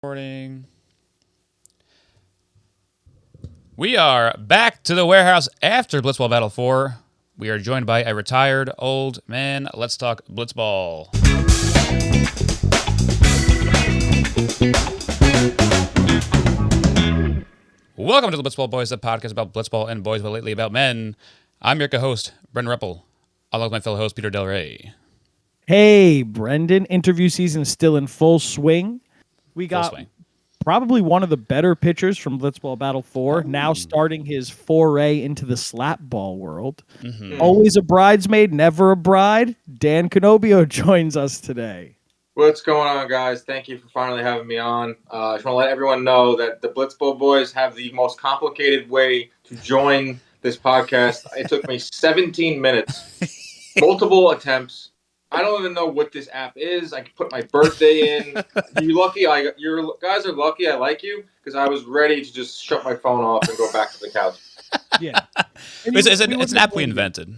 Recording. We are back to the warehouse after Blitzball Battle 4. We are joined by a retired old man. Let's talk Blitzball. Welcome to the Blitzball Boys, the podcast about Blitzball and boys, but lately about men. I'm your co-host, Brendan Reppel, along with my fellow host, Peter Del Rey. Hey, Brendan. Interview season is still in full swing. We got probably one of the better pitchers from Blitzball Battle 4, now starting his foray into the slap ball world. Always a bridesmaid, never a bride. Dan Canobbio joins us today. What's going on, guys? Thank you for finally having me on. I just want to let everyone know that the Blitzball Boys have the most complicated way to join this podcast. It took me 17 minutes, multiple attempts. I don't even know what this app is. I can put my birthday in. You guys are lucky I like you, because I was ready to just shut my phone off and go back to the couch. Yeah. It's an app we invented.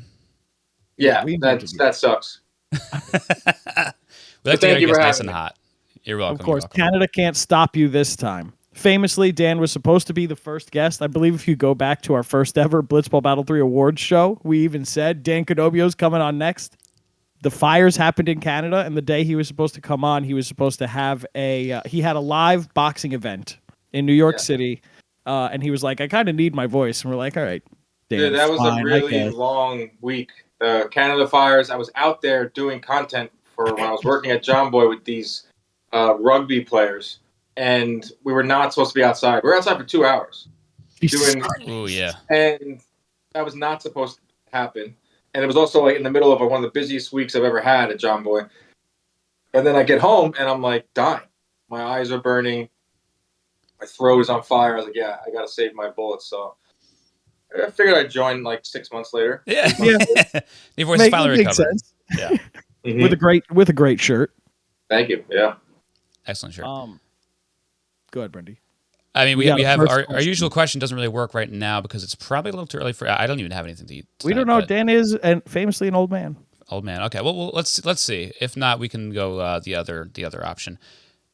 Yeah, that sucks. We like to get our guests nice and hot. You're welcome. Of course, Canada can't stop you this time. Famously, Dan was supposed to be the first guest. I believe if you go back to our first ever Blitzball Battle 3 awards show, we even said Dan Canobbio's coming on next. The fires happened in Canada, and the day he was supposed to come on, he was supposed to have he had a live boxing event in New York City, and he was like, I kind of need my voice. And we're like, all right, Dan, dude, that was a really long week. The Canada fires, I was out there doing content for when I was working at John Boy with these rugby players, and we were not supposed to be outside. We were outside for 2 hours. And that was not supposed to happen. And it was also like in the middle of one of the busiest weeks I've ever had at John Boy. And then I get home and I'm like dying. My eyes are burning. My throat is on fire. I was like, yeah, I got to save my bullets. So I figured I'd join like 6 months later. Yeah. Your voice is finally recovered. Sense. Yeah. With a great shirt. Thank you. Yeah. Excellent shirt. Go ahead, Brendy. I mean, we have our usual question doesn't really work right now because it's probably a little too early for. I don't even have anything to eat tonight, we don't know. Dan is famously an old man. Old man. Okay. Well, let's see. If not, we can go the other option.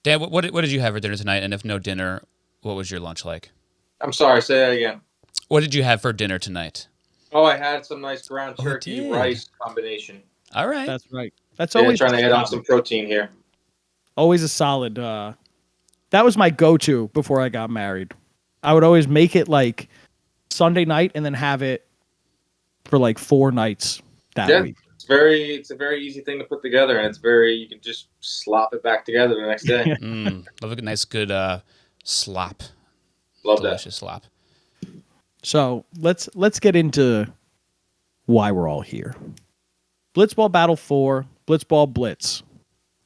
Dan, what did you have for dinner tonight? And if no dinner, what was your lunch like? I'm sorry. Say that again. What did you have for dinner tonight? Oh, I had some nice ground turkey rice combination. All right. That's right. That's always trying to add on some protein here. Always a solid. That was my go-to before I got married. I would always make it like Sunday night and then have it for like 4 nights that week. It's a very easy thing to put together, and you can just slop it back together the next day. Love a nice good slop. Love delicious slop. So let's get into why we're all here. Blitzball Battle 4, Blitzball Blitz.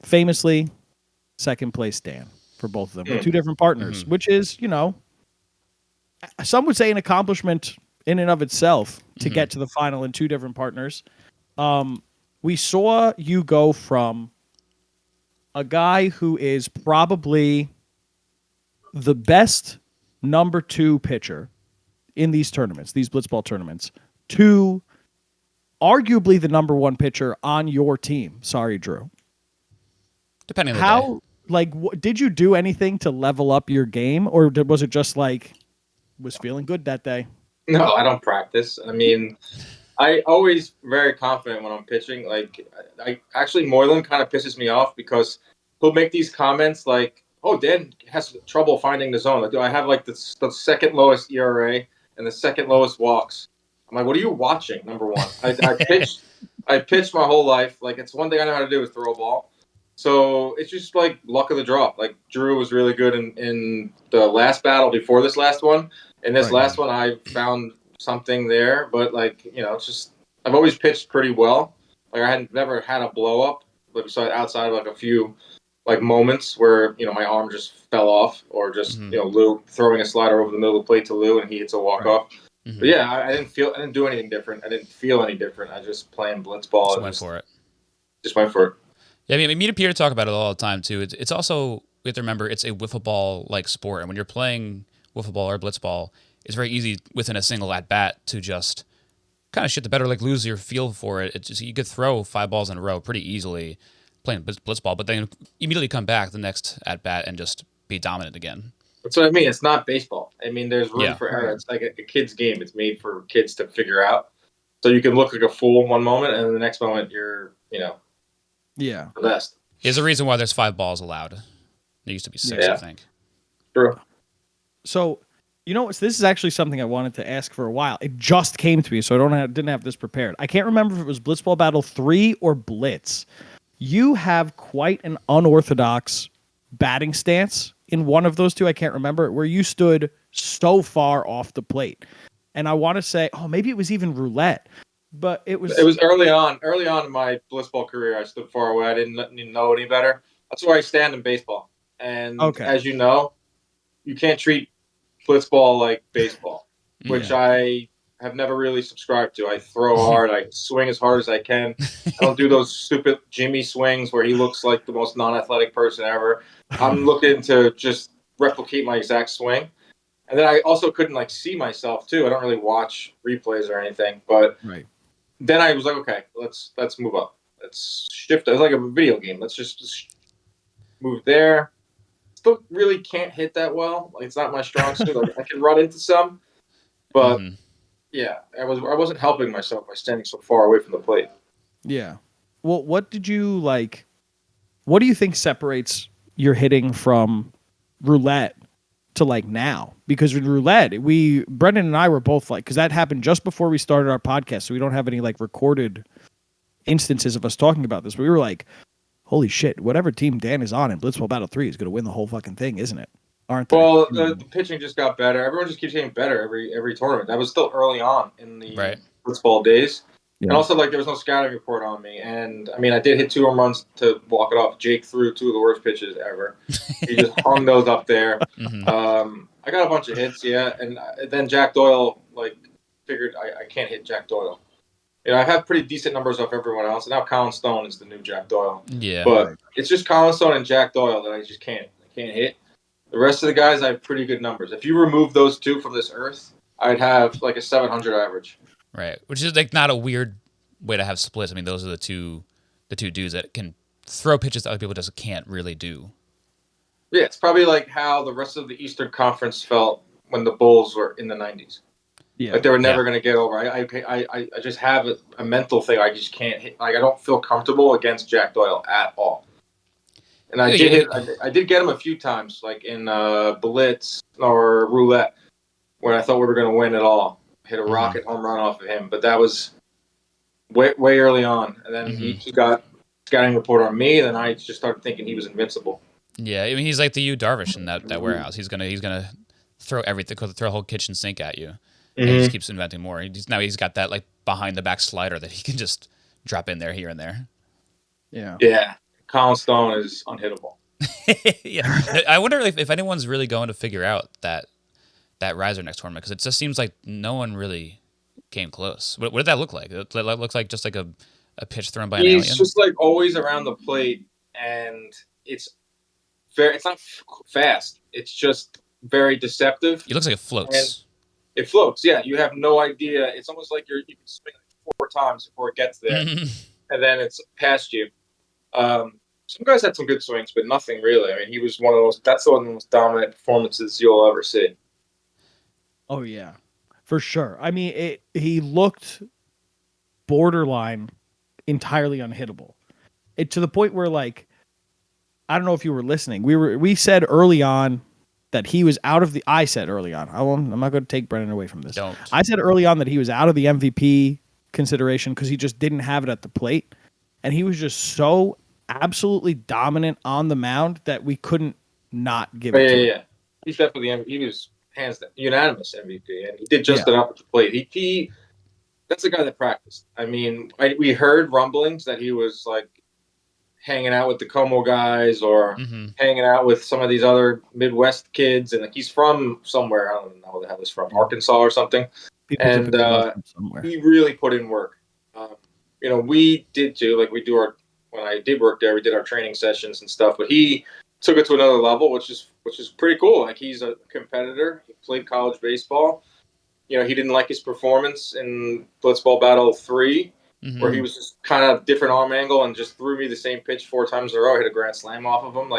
Famously, second place Dan for both of them. With 2 different partners, which is, some would say an accomplishment in and of itself to get to the final in 2 different partners. We saw you go from a guy who is probably the best number 2 pitcher in these tournaments, these Blitzball tournaments, to arguably the number 1 pitcher on your team. Sorry, Drew. Depending on the day. Did you do anything to level up your game, or was it just was feeling good that day? No, I don't practice. I mean, I always very confident when I'm pitching. Moylan kind of pisses me off because he'll make these comments like, "Oh, Dan has trouble finding the zone." Like, I have the second lowest ERA and the second lowest walks. I'm like, "What are you watching?" Number one, I pitched my whole life. It's one thing I know how to do is throw a ball. So it's just luck of the draw. Drew was really good in the last battle before this last one. In this last one, I found something there. But it's just I've always pitched pretty well. I had never had a blow up, outside of a few moments where my arm just fell off, or just Lou throwing a slider over the middle of the plate to Lou and he hits a walk off. But yeah, I didn't do anything different. I didn't feel any different. I just playing blitzball. Just went for it. Yeah, I mean, me and Peter talk about it all the time, too. It's also, we have to remember, it's a wiffle ball-like sport. And when you're playing wiffle ball or blitzball, it's very easy within a single at-bat to just kind of shit the bed or lose your feel for it. It's just, you could throw 5 balls in a row pretty easily playing blitzball, but then immediately come back the next at-bat and just be dominant again. That's what I mean. It's not baseball. I mean, there's room Yeah. for error. It's like a kid's game. It's made for kids to figure out. So you can look like a fool one moment, and then the next moment you're, Yeah. the best. There's a reason why there's 5 balls allowed. There used to be 6, Yeah. I think. True. So, this is actually something I wanted to ask for a while. It just came to me, so didn't have this prepared. I can't remember if it was Blitzball Battle 3 or Blitz. You have quite an unorthodox batting stance in one of those two. I can't remember, where you stood so far off the plate. And I want to say, maybe it was even roulette, but it was early on in my blitzball career. I stood far away. I didn't know any better. That's where I stand in baseball. And as you know, you can't treat blitzball like baseball, which I have never really subscribed to. I throw hard. I swing as hard as I can. I don't do those stupid Jimmy swings where he looks like the most non-athletic person ever. I'm looking to just replicate my exact swing. And then I also couldn't see myself too. I don't really watch replays or anything, but then I was like, okay, let's move up. Let's shift. It's like a video game. Let's just move there. Still really can't hit that well. It's not my strong suit. I can run into some, but yeah, I wasn't helping myself by standing so far away from the plate. Yeah. Well, what did you like? What do you think separates your hitting from roulette to now? Because with roulette, Brendan and I were both because that happened just before we started our podcast, so we don't have any recorded instances of us talking about this. But we were like, holy shit, whatever team Dan is on in Blitzball Battle 3 is going to win the whole fucking thing, isn't it? Aren't they? Well, the pitching just got better. Everyone just keeps getting better every tournament. That was still early on in the Blitzball days. Yeah. And also, there was no scouting report on me. And, I mean, I did hit 2 home runs to walk it off. Jake threw 2 of the worst pitches ever. He just hung those up there. I got a bunch of hits, yeah. And then Jack Doyle, figured I can't hit Jack Doyle. I have pretty decent numbers off everyone else. And now Colin Stone is the new Jack Doyle. Yeah. But it's just Colin Stone and Jack Doyle that I just can't hit. The rest of the guys, I have pretty good numbers. If you remove those 2 from this earth, I'd have a 700 average. Right, which is not a weird way to have splits. I mean, those are the two dudes that can throw pitches that other people just can't really do. Yeah, it's probably how the rest of the Eastern Conference felt when the Bulls were in the 90s. Yeah, they were never going to get over. I just have a mental thing. I just can't hit. I don't feel comfortable against Jack Doyle at all. And I did get him a few times, in Blitz or Roulette, when I thought we were going to win it all. Hit a rocket home run off of him, but that was way early on. And then he got scouting report on me, and then I just started thinking he was invincible. Yeah, I mean, he's like the Yu Darvish in that warehouse. He's gonna throw everything, throw a whole kitchen sink at you, and he just keeps inventing more. He's got that behind the back slider that he can just drop in there here and there. Yeah. Yeah. Colin Stone is unhittable. Yeah, I wonder if anyone's really going to figure out that riser next tournament, because it just seems like no one really came close. What did that look like? It looks like just a pitch thrown by an alien. He's just always around the plate, and it's not fast. It's just very deceptive. It looks like it floats. And it floats. Yeah, you have no idea. It's almost like you can swing 4 times before it gets there, and then it's past you. Some guys had some good swings, but nothing really. I mean, he was one of those. That's one of the most dominant performances you'll ever see. Oh yeah, for sure. I mean, he looked borderline entirely unhittable. To the point where I don't know if you were listening. We said early on that he was out of the. I said early on. I'm not going to take Brennan away from this. Don't. I said early on that he was out of the MVP consideration because he just didn't have it at the plate, and he was just so absolutely dominant on the mound that we couldn't not give it to him. Yeah. He's definitely he was hands down unanimous MVP, and he did just enough at the plate. He that's the guy that practiced. I mean, we heard rumblings that he was hanging out with the Como guys or hanging out with some of these other Midwest kids, and he's from somewhere. I don't know where the hell he's from, Arkansas or something. And he really put in work. We did too. When I did work there, we did our training sessions and stuff. But he took it to another level, which is pretty cool. He's a competitor. He played college baseball. He didn't like his performance in Blitzball Battle 3, where he was just kind of different arm angle and just threw me the same pitch 4 times in a row. I hit a grand slam off of him.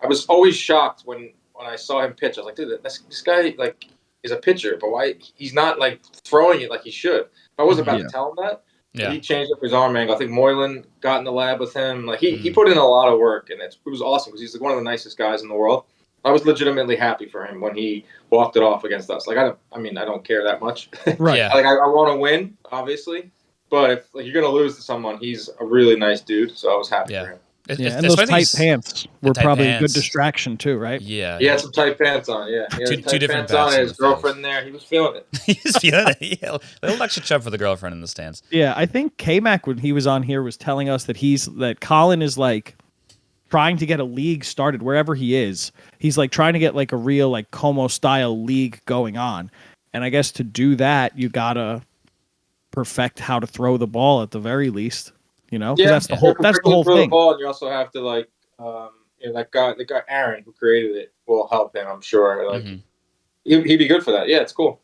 I was always shocked when I saw him pitch. I was like, dude, this guy like is a pitcher, but why he's not like throwing it like he should? I was about to tell him that. But Yeah. he changed up his arm angle. I think Moylan got in the lab with him. Like he Mhm. put in a lot of work, and it was awesome because he's like one of the nicest guys in the world. I was legitimately happy for him when he walked it off against us. Like I don't care that much. Right. Yeah. Like I want to win, obviously, but if like, you're gonna lose to someone, he's a really nice dude. So I was happy Yeah. for him. Yeah, and those tight pants were tight probably a good pants. distraction too, right? Yeah. He had some tight pants on. Yeah, he had Two tight different pants on. bats And in his the field. girlfriend there. He was feeling it. He's feeling it. Yeah. Little extra chub for the girlfriend in the stands. Yeah, I think K-Mac when he was on here was telling us that Colin is like trying to get a league started wherever he is. He's like trying to get like a real like Como style league going on. And I guess to do that, you gotta perfect how to throw the ball at the very least. You know, 'cause Yeah, that's the whole throw the thing. ball, and you also have to like, that guy, the guy Aaron who created it will help him. I'm sure. Like he'd be good for that. Yeah, it's cool.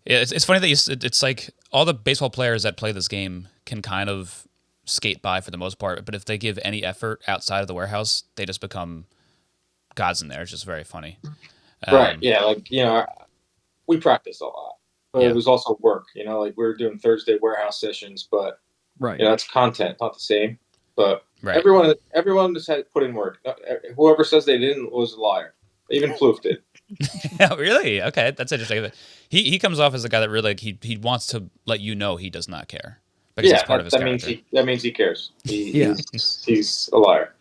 Yeah, it's funny that it's like all the baseball players that play this game can kind of skate by for the most part, but if they give any effort outside of the warehouse, they just become gods in there. It's just very funny. Right. Yeah. Like we practice a lot, but it was also work. Like we were doing Thursday warehouse sessions, but Right. it's content, not the same. But Right. everyone just had to put in work. Whoever says they didn't was a liar. Even Plouffe did. Yeah, really? Okay, that's interesting. He comes off as a guy that really he wants to let you know he does not care. Because it's part of his character. That means he cares. He's a liar.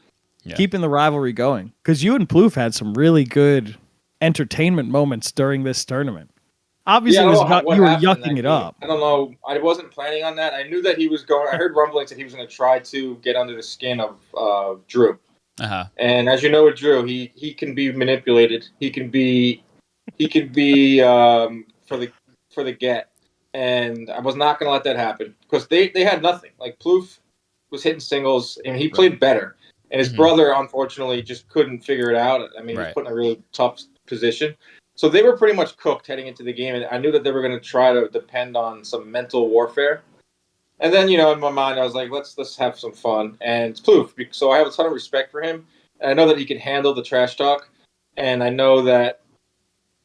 Yeah. Keeping the rivalry going. Because you and Plouffe had some really good entertainment moments during this tournament. Obviously, you were yucking it up. I don't know. I wasn't planning on that. I knew that he was going. I heard rumblings that he was going to try to get under the skin of Drew. Uh-huh. And as you know, with Drew, he can be manipulated. He can be for the get. And I was not going to let that happen because they had nothing. Like Plouffe was hitting singles and he played better. And his brother, unfortunately, just couldn't figure it out. I mean, he was put in a really tough position. So they were pretty much cooked heading into the game. And I knew that they were going to try to depend on some mental warfare. And then, in my mind, I was like, let's have some fun. And it's Plouffe. So I have a ton of respect for him. And I know that he can handle the trash talk. And I know that,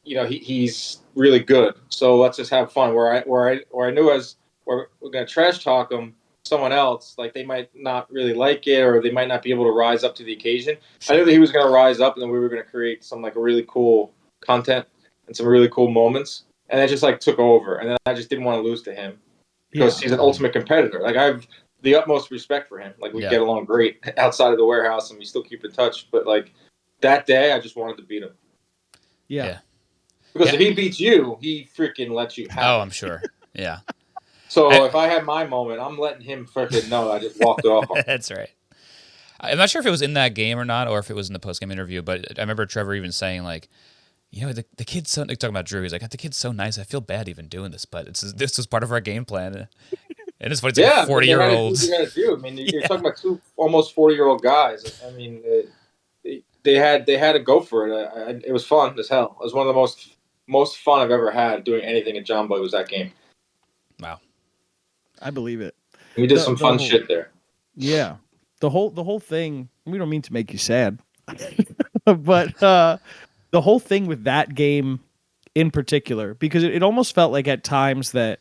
he's really good. So let's just have fun. Where I knew as we're going to trash talk him, someone else, like they might not really like it or they might not be able to rise up to the occasion. Sure. I knew that he was going to rise up and then we were going to create some like really cool content and some really cool moments. And that just like took over. And then I just didn't want to lose to him because he's an ultimate competitor. Like I have the utmost respect for him. Like we get along great outside of the warehouse and we still keep in touch. But like that day, I just wanted to beat him. Yeah. Because if he beats you, he freaking lets you have it. Oh, I'm sure. Yeah. So if I have my moment, I'm letting him freaking know I just walked it off on him. That's right. I'm not sure if it was in that game or not, or if it was in the post-game interview, but I remember Trevor even saying, like, the kid's so, like, talking about Drew, he's like, the kid's so nice, I feel bad even doing this, but this was part of our game plan. And it's funny, it's like 40-year-olds. I mean, you're talking about two almost 40-year-old guys. I mean, they had to go for it. It was fun as hell. It was one of the most fun I've ever had doing anything at John Boy was that game. Wow. I believe it. We did some fun shit there. Yeah. The whole thing, we don't mean to make you sad. But the whole thing with that game in particular, because it almost felt like at times that,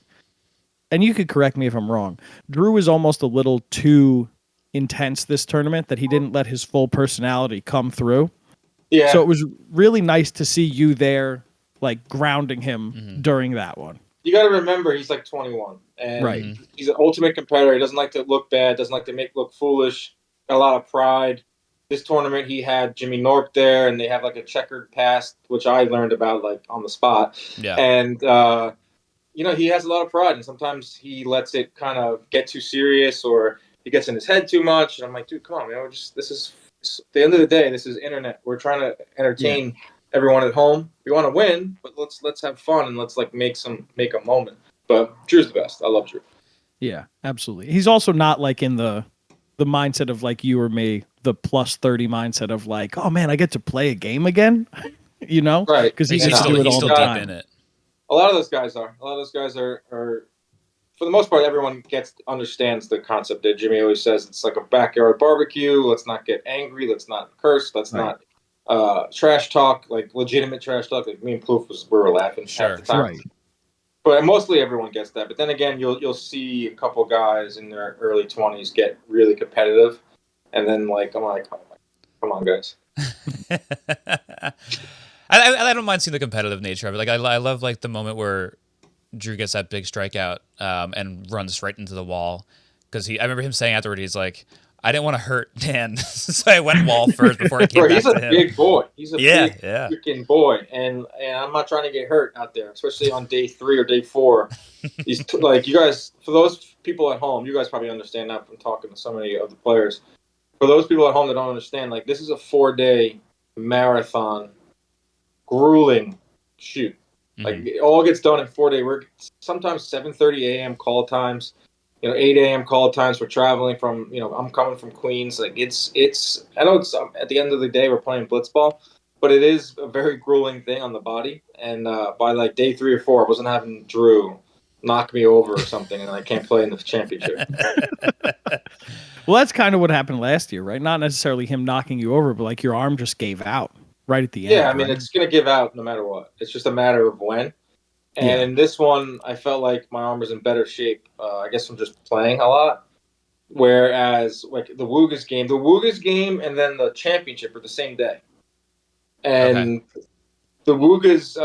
and you could correct me if I'm wrong, Drew was almost a little too intense this tournament, that he didn't let his full personality come through. Yeah. So it was really nice to see you there, like grounding him during that one. You got to remember, he's like 21, and he's an ultimate competitor. He doesn't like to look bad, doesn't like to look foolish. Got a lot of pride. This tournament, he had Jimmy Norp there, and they have like a checkered past, which I learned about like on the spot. Yeah. And he has a lot of pride, and sometimes he lets it kind of get too serious, or he gets in his head too much. And I'm like, dude, come on, this is at the end of the day, this is internet. We're trying to entertain everyone at home. We want to win, but let's have fun and let's like make a moment. But Drew's the best. I love Drew. Yeah, absolutely. He's also not like in the mindset of like you or me, the plus 30 mindset of like, oh man, I get to play a game again. Right? Because he gets to do it all the time. In it. A lot of those guys are. For the most part, everyone understands the concept that Jimmy always says. It's like a backyard barbecue. Let's not get angry. Let's not curse. Let's not trash talk, like legitimate trash talk. Like me and Plouffe we were laughing half Sure. the time. Right. But mostly everyone gets that. But then again, you'll see a couple guys in their early 20s get really competitive, and then I'm like, oh my, come on, guys. I don't mind seeing the competitive nature of it. Like I love like the moment where Drew gets that big strikeout and runs right into the wall because I remember him saying afterward he's like, I didn't want to hurt Dan, so I went wall first before I came Bro, back he's a to him. big boy. He's a big Yeah. freaking boy, and I'm not trying to get hurt out there, especially on day 3 or day 4. Like you guys, for those people at home, you guys probably understand that from talking to so many of the players. For those people at home that don't understand, like this is a 4-day marathon, grueling shoot. Like it all gets done in 4 day work. Sometimes 7:30 a.m. call times, 8 a.m. call times for traveling from. I'm coming from Queens. Like it's. I know it's at the end of the day we're playing blitzball, but it is a very grueling thing on the body. And by like day 3 or 4, I wasn't having Drew knock me over or something, and I can't play in the championship. Well, that's kind of what happened last year, right? Not necessarily him knocking you over, but like your arm just gave out right at the end. Yeah, I mean right? it's gonna give out no matter what. It's just a matter of when. And Yeah. in this one, I felt like my arm was in better shape. I guess from just playing a lot. Whereas, like the Woogas game, and then the championship are the same day. Okay. And the Woogas,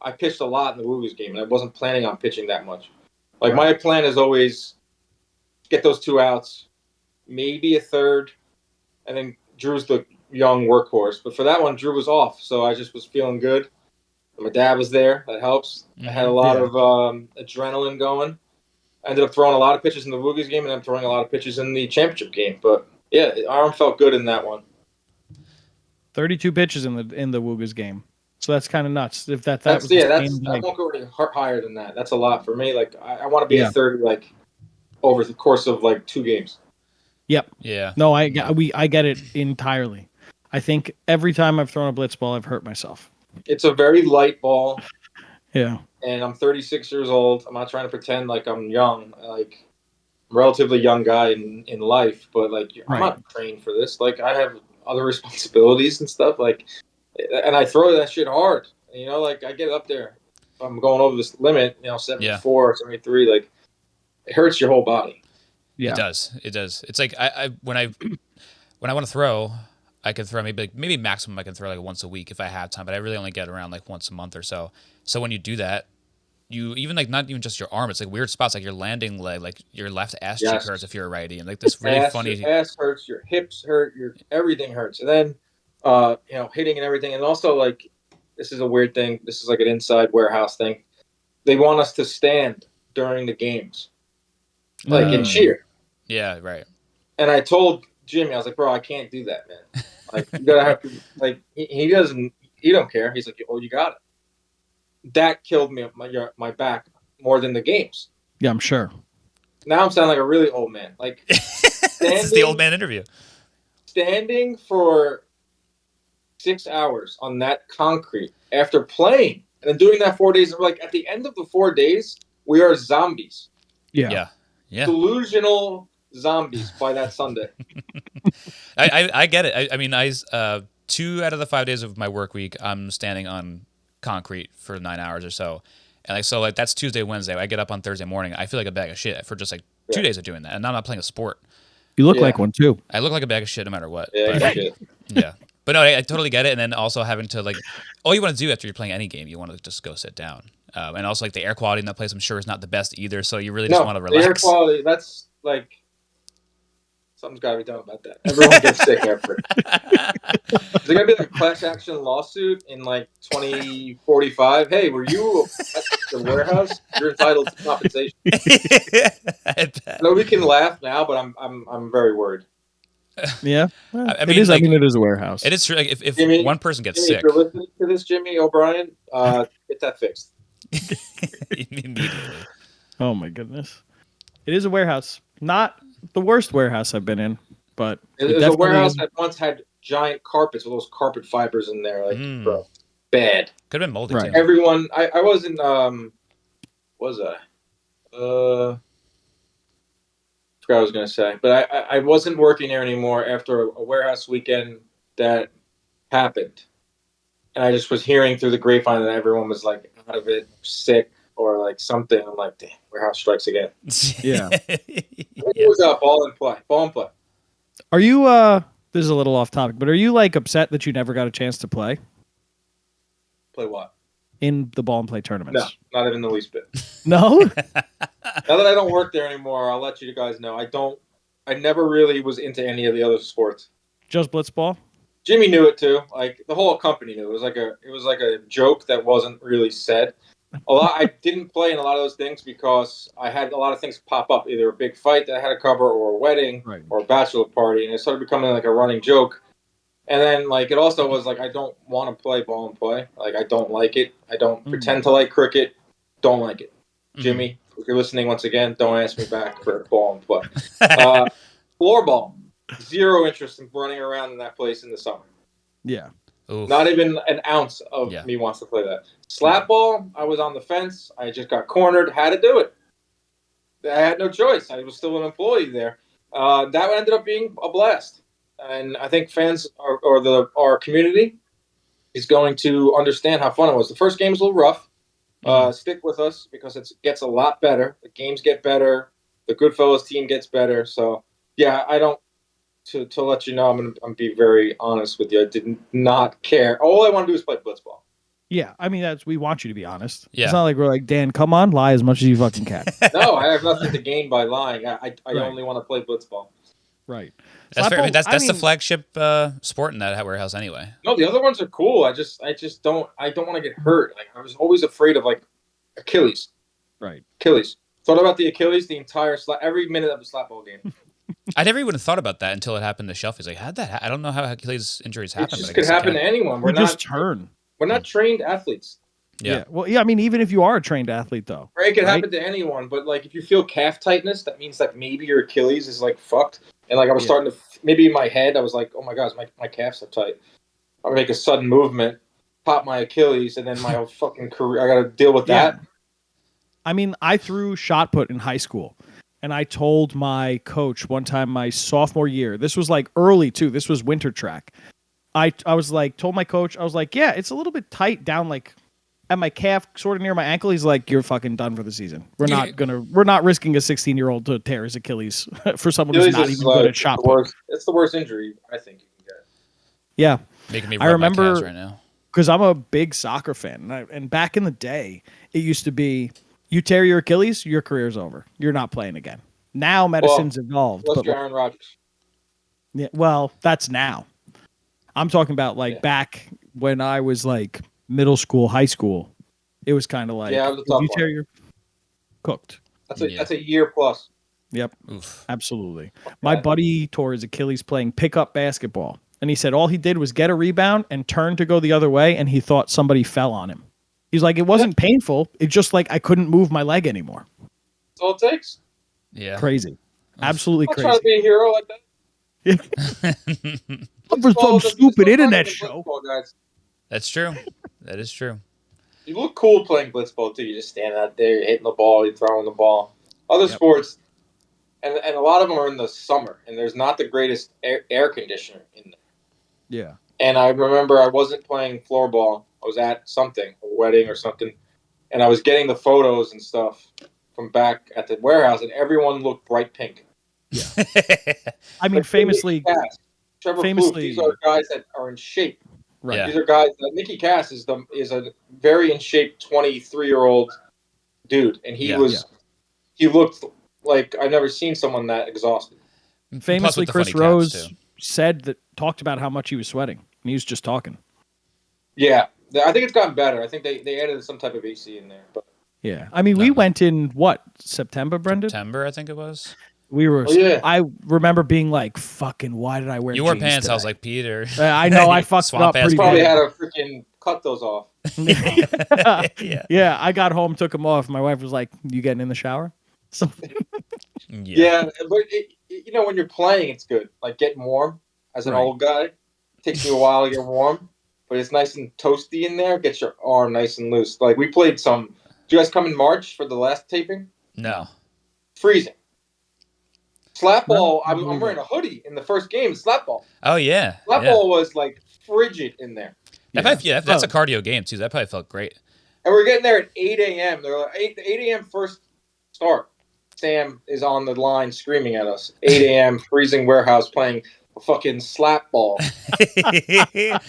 I pitched a lot in the Woogas game, and I wasn't planning on pitching that much. Like my plan is always get those 2 outs, maybe a third, and then Drew's the young workhorse. But for that one, Drew was off, so I just was feeling good. My dad was there. That helps. I had a lot of adrenaline going. I ended up throwing a lot of pitches in the Woogas game, and then throwing a lot of pitches in the championship game. But yeah, arm felt good in that one. 32 pitches in the Woogas game. So that's kind of nuts. If that That's was the I same day. won't go any higher than that. That's a lot for me. Like I want to be Yeah. a 30 like over the course of like 2 games. Yep. Yeah. No, I get it entirely. I think every time I've thrown a blitz ball, I've hurt myself. It's a very light ball. Yeah. And I'm 36 years old. I'm not trying to pretend like I'm young. Like I'm a relatively young guy in life, but like I'm not trained for this. Like I have other responsibilities and stuff. Like, and I throw that shit hard. Like I get up there. I'm going over this limit. 74, 73. Like it hurts your whole body. Yeah. It does. It's like when I want to throw, I can throw maybe maximum I can throw like once a week if I have time, but I really only get around like once a month or so. So when you do that, you even like not even just your arm, it's like weird spots like your landing leg, like your left ass cheek hurts if you're a righty, and like this really funny. Your ass hurts, your hips hurt, everything hurts, and then hitting and everything, and also like this is a weird thing. This is like an inside warehouse thing. They want us to stand during the games, like and cheer. Yeah, right. And I told Jimmy, I was like, bro, I can't do that, man. Like you gotta have to. Like he doesn't. He don't care. He's like, oh, you got it. That killed me my back more than the games. Yeah, I'm sure. Now I'm sounding like a really old man. Like this is the old man interview. Standing for 6 hours on that concrete after playing and then doing that 4 days. Like at the end of the 4 days, we are zombies. Yeah. Delusional zombies by that Sunday. I get it. I mean, 2 out of the 5 days of my work week, I'm standing on concrete for 9 hours or so. And like that's Tuesday, Wednesday. I get up on Thursday morning. I feel like a bag of shit for just like 2 days of doing that. And I'm not playing a sport. You look like one too. I look like a bag of shit no matter what. Yeah, but, shit. Yeah. But no, I totally get it. And then also having to like, all you want to do after you're playing any game, you want to just go sit down. And also like the air quality in that place, I'm sure is not the best either. So you really just want to relax. The air quality, that's like, something's got to be done about that. Everyone gets sick after. Is there going to be like a class action lawsuit in like 2045? Hey, were you at the warehouse? You're entitled to compensation. I know we can laugh now, but I'm very worried. Yeah, I mean, it is. like, I mean, it is a warehouse. It is true. Like, if Jimmy, one person gets Jimmy, sick, if you're listening to this, Jimmy O'Brien, get that fixed immediately. Oh my goodness, it is a warehouse. Not the worst warehouse I've been in, but it was a warehouse that once had giant carpets with those carpet fibers in there. Like, bro, bad. Could have been moldy too. Everyone, I wasn't. Was I? Forgot what I was gonna say, but I wasn't working there anymore after a warehouse weekend that happened. And I just was hearing through the grapevine that everyone was like out of it, sick, or like something. I'm like, damn, warehouse strikes again. Yeah. It was up, ball and play, ball and play. Are you this is a little off topic, but are you like upset that you never got a chance to play Play what? in the ball and play No, tournaments? not even the least bit. No? Now that I don't work there anymore, I'll let you guys know. I never really was into any of the other sports. Just blitzball? Jimmy knew it too. Like the whole company knew. It was like a joke that wasn't really said. I didn't play in a lot of those things because I had a lot of things pop up, either a big fight that I had to cover, or a wedding, Right. or a bachelor party, and it started becoming like a running joke. And then like it also was like I don't want to play ball and play. Like I don't like it. I don't pretend to like cricket. Don't like it. Jimmy, if you're listening once again, don't ask me back for ball and play. Floorball, zero interest in running around in that place in the summer. Yeah. Oof. Not even an ounce of me wants to play that. Slap ball, I was on the fence. I just got cornered, had to do it. I had no choice. I was still an employee there. That ended up being a blast. And I think fans or our community is going to understand how fun it was. The first game was a little rough. Stick with us because it gets a lot better. The games get better. The Goodfellas team gets better. So, yeah, I don't. To let you know, I'm gonna be very honest with you. I did not care. All I want to do is play blitzball. Yeah. I mean, we want you to be honest. Yeah. It's not like we're like, Dan, come on, lie as much as you fucking can. No, I have nothing to gain by lying. I Right. only want to play blitzball. Right. That's fair. I mean, Slap that's ball, the flagship sport in that warehouse anyway. No, the other ones are cool. I just don't want to get hurt. Like I was always afraid of like Achilles. Right. Achilles. Thought about the Achilles the entire every minute of the slap ball game. I never even thought about that until it happened to Shelfie's. Like, how'd that? I don't know how Achilles injuries happen. It just but I could guess it happen can. to anyone. We just turn. We're not trained athletes. Yeah. Well, yeah. I mean, even if you are a trained athlete, though, Right? It could happen to anyone. But like, if you feel calf tightness, that means that maybe your Achilles is like fucked. And like, I was starting to maybe in my head, I was like, oh my gosh, my calves are tight. I would make a sudden movement, pop my Achilles, and then my whole fucking career. I got to deal with that. I mean, I threw shot put in high school, and I told my coach one time my sophomore year. This was like early too. This was winter track. I was like, told my coach, I was like, yeah, it's a little bit tight down like at my calf, sort of near my ankle. He's like, you're fucking done for the season. We're not risking a 16-year-old to tear his Achilles for someone who's not even good at shot put. It's the worst injury I think you can get. Yeah. Making me rub my calves right now. Because I'm a big soccer fan, and back in the day, it used to be you tear your Achilles, your career's over. You're not playing again. Now medicine's evolved. Unless but you're Aaron Rodgers. Yeah, well, that's now. I'm talking about like back when I was like middle school, high school. It was kind of like it was a tough you one. tear your cooked. That's a year plus. Yep. Oof. Absolutely. My buddy tore his Achilles playing pickup basketball. And he said all he did was get a rebound and turn to go the other way, and he thought somebody fell on him. He's like, it wasn't painful. It's just like I couldn't move my leg anymore. That's all it takes. Yeah. Crazy. Absolutely I'm crazy. trying to be a hero like that. For some stupid internet show. Guys. That's true. That is true. You look cool playing blitzball too. You just stand out there, you're hitting the ball, you're throwing the ball. Other sports, and a lot of them are in the summer, and there's not the greatest air conditioner in there. Yeah. And I remember I wasn't playing floorball. I was at something, a wedding or something, and I was getting the photos and stuff from back at the warehouse, and everyone looked bright pink. Yeah. I mean, famously, Trevor Plouffe, these are guys that are in shape. Right. Yeah. These are guys. Nicky Cass is a very in shape 23-year-old dude, and he looked like I've never seen someone that exhausted. Famously, Chris Rose talked about how much he was sweating, and he was just talking. Yeah, I think it's gotten better. I think they added some type of AC in there, but yeah, I mean, we went in September, Brendan? September, I think it was. We were. I remember being like, "Fucking, why did I wear?" You wore jeans pants. today? I was like, Peter. I know. I fucked up pretty probably bad. had to freaking cut those off. Yeah, I got home, took them off. My wife was like, "You getting in the shower?" So. Yeah, but when you're playing, it's good. Like getting warm as an old guy, it takes me a while to get warm, but it's nice and toasty in there. Gets your arm nice and loose. Like we played some. Did you guys come in March for the last taping? No. Freezing. Slap No, ball. I I'm believe wearing it. a hoodie in the first game. Slap ball. Oh yeah, Slap yeah. ball was like frigid in there. That's a Oh, cardio game too. That probably felt great. And we're getting there at 8 a.m. They're like 8 a.m. first start. Sam is on the line screaming at us. 8 a.m. freezing warehouse playing a fucking slap ball. I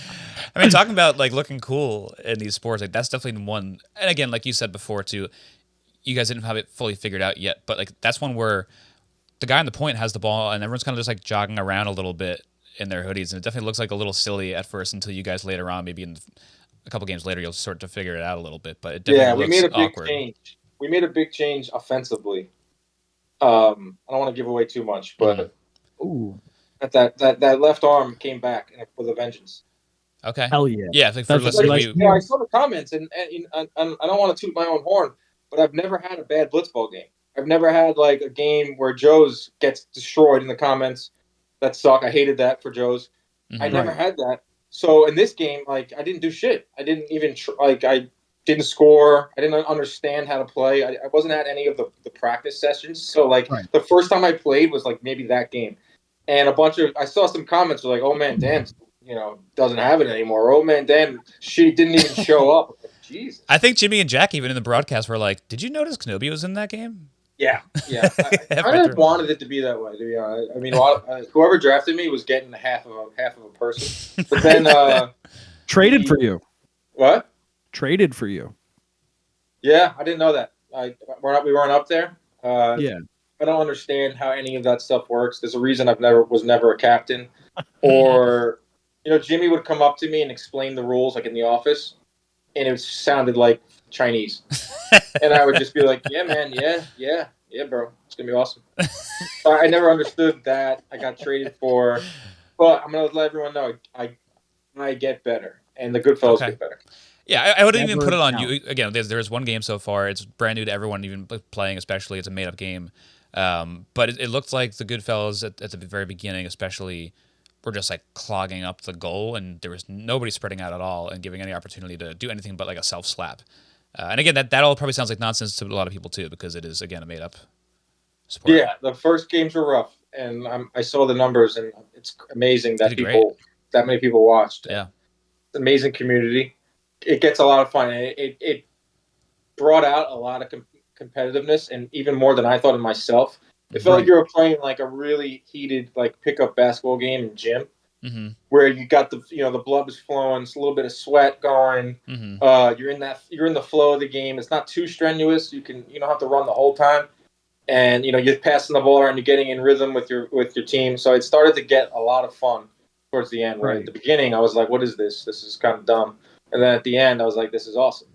mean, talking about like looking cool in these sports, like that's definitely one. And again, like you said before too, you guys didn't have it fully figured out yet, but like that's one where the guy on the point has the ball and everyone's kind of just like jogging around a little bit in their hoodies, and it definitely looks like a little silly at first until you guys later on, maybe in a couple games later, you'll start to figure it out a little bit. But it Yeah, definitely we made looks a big awkward. change. We made a big change offensively. I don't want to give away too much, but ooh, that left arm came back with a vengeance. Okay. hell yeah. Yeah, I think for That's what listeners, we like we to hear. I saw the comments, and I don't want to toot my own horn, but I've never had a bad blitzball game. I've never had like a game where Joe's gets destroyed in the comments. That suck. I hated that for Joe's. I never Right. had that. So in this game, like I didn't do shit. I didn't even I didn't score. I didn't understand how to play. I wasn't at any of the practice sessions. So like Right. the first time I played was like maybe that game, and I saw some comments were like, "Oh man, Dan, doesn't have it anymore." Oh man, Dan, she didn't even show up. Like, Jesus. I think Jimmy and Jack even in the broadcast were like, "Did you notice Canobbio was in that game?" Yeah, yeah. I Halfway kind of through. wanted it to be that way. To be honest, I mean, whoever drafted me was getting half of a person. But then, Traded for you. what? Traded for you. Yeah, I didn't know that. We weren't up there. Yeah. I don't understand how any of that stuff works. There's a reason was never a captain, or Jimmy would come up to me and explain the rules like in the office, and it sounded like Chinese. And I would just be like, "Yeah, man, yeah, bro, it's gonna be awesome." I never understood that. I got traded for, but I'm gonna let everyone know I get better, and the good fellows Okay. get better. Yeah, I wouldn't even Never put it on count. you. Again, there's one game so far. It's brand new to everyone, even playing, especially. It's a made-up game. But it looked like the Goodfellas at the very beginning, especially, were just like clogging up the goal, and there was nobody spreading out at all and giving any opportunity to do anything but like a self-slap. And again, that all probably sounds like nonsense to a lot of people too, because it is, again, a made-up sport. Yeah, the first games were rough, and I saw the numbers, and it's amazing that They did great. that many people watched. Yeah. It's an amazing community. It gets a lot of fun. It brought out a lot of competitiveness, and even more than I thought in myself. It felt like you were playing like a really heated like pickup basketball game in gym, where you got the blood was flowing, it's a little bit of sweat going. You're in the flow of the game. It's not too strenuous. You don't have to run the whole time, and you're passing the ball around. You're getting in rhythm with your team. So it started to get a lot of fun towards the end. Where at the beginning I was like, "What is this? This is kind of dumb." And then at the end, I was like, "This is awesome."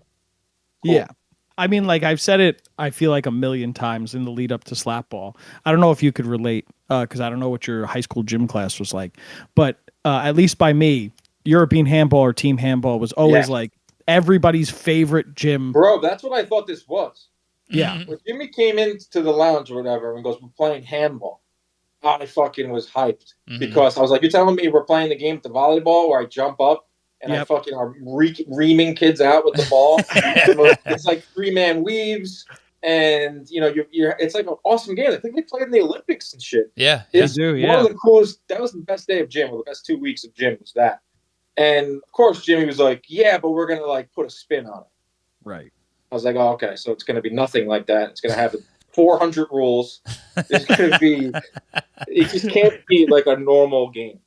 Cool. Yeah. I mean, like I've said it, I feel like a million times in the lead up to slap ball. I don't know if you could relate because I don't know what your high school gym class was like, but at least by me, European handball or team handball was always like everybody's favorite gym. Bro, that's what I thought this was. Yeah. When Jimmy came into the lounge or whatever and goes, "We're playing handball," I fucking was hyped because I was like, "You're telling me we're playing the game with the volleyball where I jump up and I fucking are reaming kids out with the ball?" It's like 3-man weaves, and it's like an awesome game. I think they played in the Olympics and shit. Yeah. It's do, one of the coolest. That was the best day of gym, or the best 2 weeks of gym was that. And of course, Jimmy was like, "Yeah, but we're gonna like put a spin on it." Right. I was like, "Oh, okay, so it's gonna be nothing like that. It's gonna have 400 rules. It's gonna be. It just can't be like a normal game."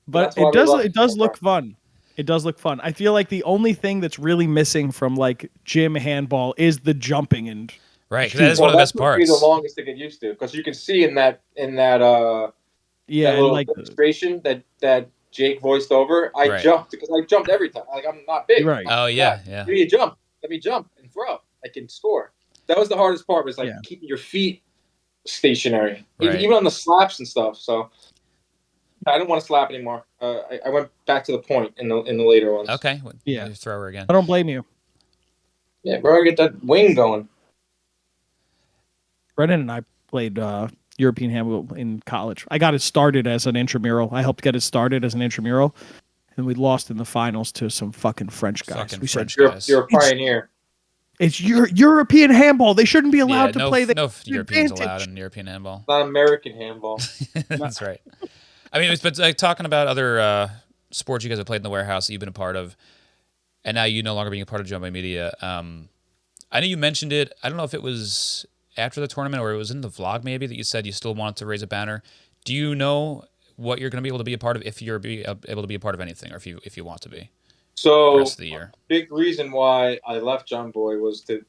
But it does look fun. It does look fun. I feel like the only thing that's really missing from like gym handball is the jumping and right, because that is one of the best parts. That's the longest to get used to because you can see in that that little like demonstration that Jake voiced over. I jumped because I jumped every time. Like I'm not big. Right. Oh yeah. Let me jump and throw. I can score. That was the hardest part. Was like keeping your feet stationary, even on the slaps and stuff. So I didn't want to slap anymore. I went back to the point in the later ones. Okay. Thrower again. I don't blame you. Yeah, bro, get that wing going. Brennan and I played European handball in college. I got it started as an intramural. I helped get it started as an intramural, and we lost in the finals to some fucking French guys. Fucking French guys. You're a pioneer. It's European handball. They shouldn't be allowed to play the no Europeans advantage. allowed in European handball. Not American handball. That's right. I mean, but like talking about other sports you guys have played in the warehouse that you've been a part of, and now you no longer being a part of Jumbo Media. I know you mentioned it. I don't know if it was after the tournament or it was in the vlog maybe that you said you still wanted to raise a banner. Do you know what you're going to be able to be a part of if you're able to be a part of anything or if you want to be So the rest of the year? big reason why I left John Boy was to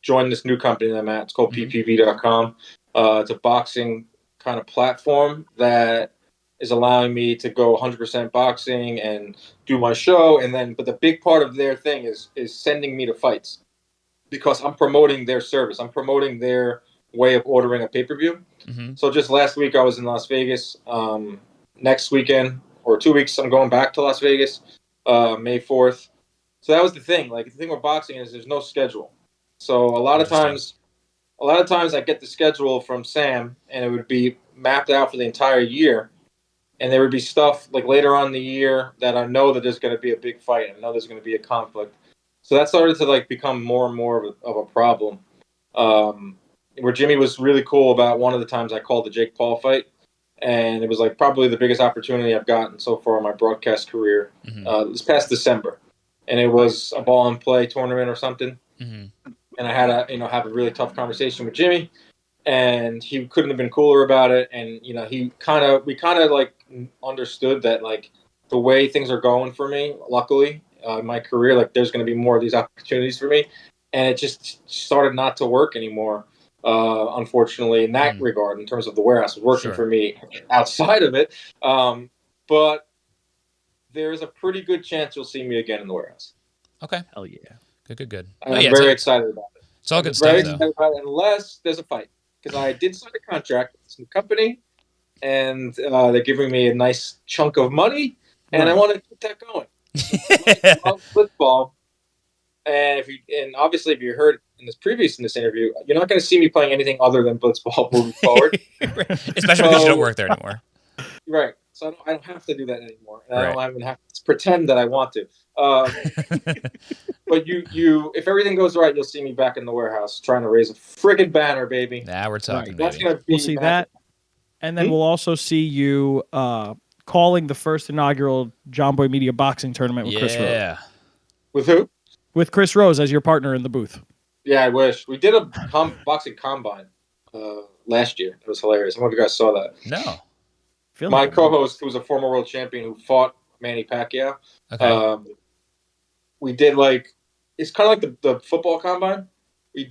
join this new company that I'm at. It's called ppv.com. It's a boxing kind of platform that is allowing me to go 100% boxing and do my show. But the big part of their thing is sending me to fights because I'm promoting their service. I'm promoting their way of ordering a pay-per-view. Mm-hmm. So just last week I was in Las Vegas. Next weekend or 2 weeks I'm going back to Las Vegas, May 4th. So that was the thing. Like the thing with boxing is there's no schedule. So a lot of times I get the schedule from Sam and it would be mapped out for the entire year. And there would be stuff like later on in the year that I know that there's going to be a big fight. I know there's going to be a conflict. So that started to like become more and more of a problem. Where Jimmy was really cool about one of the times I called the Jake Paul fight. And it was like probably the biggest opportunity I've gotten so far in my broadcast career. This past December. And it was a ball and play tournament or something. Mm-hmm. And I had to, have a really tough conversation with Jimmy. And he couldn't have been cooler about it. And, we kind of like understood that like the way things are going for me, luckily, in my career, like there's going to be more of these opportunities for me. And it just started not to work anymore. Unfortunately, in that regard, in terms of the warehouse, working for me outside of it. But there's a pretty good chance you'll see me again in the warehouse. Okay. Hell yeah. Good. I'm very excited about it. It's all good Very stuff, excited about it, unless there's a fight. Because I did sign a contract with some company, and they're giving me a nice chunk of money, and I want to keep that going. I love football. And obviously, if you heard in this interview, you're not going to see me playing anything other than blitzball moving forward. Especially because you don't work there anymore. Right. So I don't have to do that anymore. And I don't even have to pretend that I want to. But if everything goes right, you'll see me back in the warehouse trying to raise a friggin' banner, baby. Nah, we're talking, That's baby. gonna be We'll see that. And then we'll also see you calling the first inaugural John Boy Media boxing tournament with Chris Rose. Yeah. With who? With Chris Rose as your partner in the booth. Yeah, I wish. We did a boxing combine last year. It was hilarious. I don't know if you guys saw that. No. My co-host, who was a former world champion who fought Manny Pacquiao, we did like, it's kind of like the football combine. We